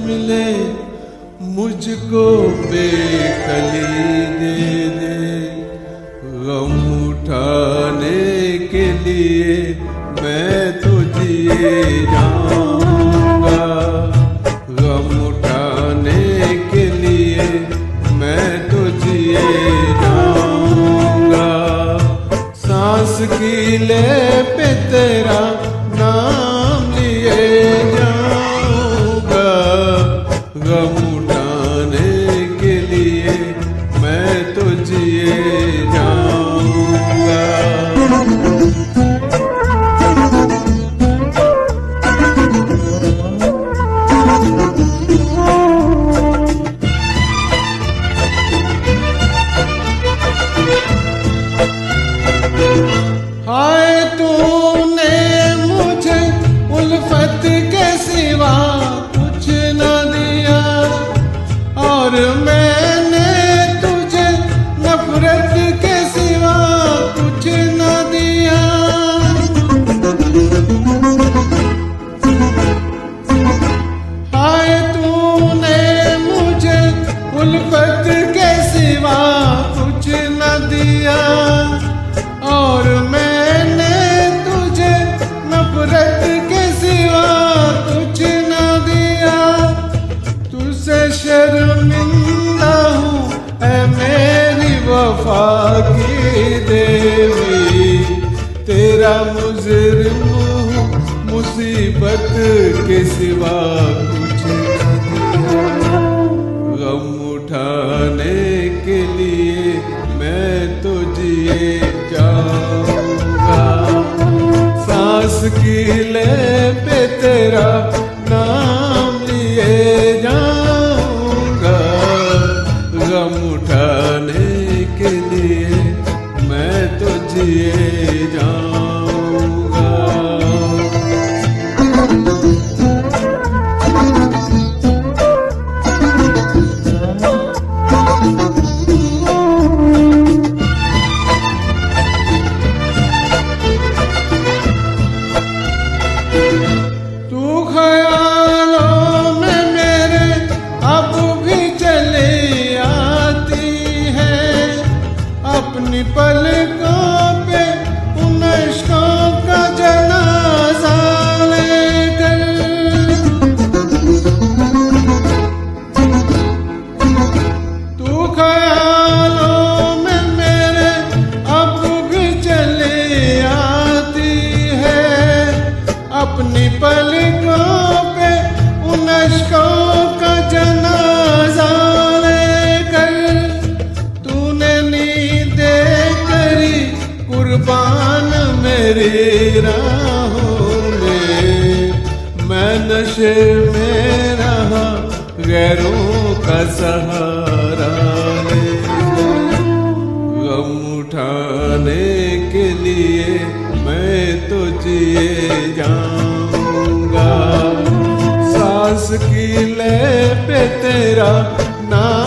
मिले मुझको बेकली दे दे, गम उठाने के लिए मैं तो जिए जाऊंगा, गम उठाने के लिए मैं तो जिए जाऊंगा। सांस की ले पे तेरा नाम लिए जाऊंगा, गम उठाने के लिए मैं तो जिए जाऊंगा। हाय तूने मुझे उल्फत के सिवा कुछ न दिया, और मैंने तुझे नफरत के सिवा कुछ न दिया। हाय तूने मुझे उल्फत के सिवा कुछ न दिया, और मैंने तुझे नफरत के सिवा कुछ न दिया। तुझसे शर्मिंदा हूँ ऐ मेरी वफा की देवी, तेरा मुजरिम हूँ मुसीबत के सिवा कुछ न दिया। गम उठाने के लिए मैं तो जिए जाऊंगा, सांस की ले पे तेरा नाम लिए जाऊंगा, गम उठाने के लिए मैं तो जिए जाऊंगा। तू ख्यालों में मेरे अब भी चली आती है, अपनी पलकों पे उन अश्कों का जनाजा लेकर। तू ख्यालों में मेरे अब भी चली आती है, अपनी पलकों पे उन अश्कों का जनाजा लेकर। तूने नींदें करी कुर्बान मेरी राहों में, मैं नशे में रहा गैरों का सहारा लेकर। गम उठाने के लिए मैं तो जिए जाऊंगा, सांस की ले पे तेरा नाम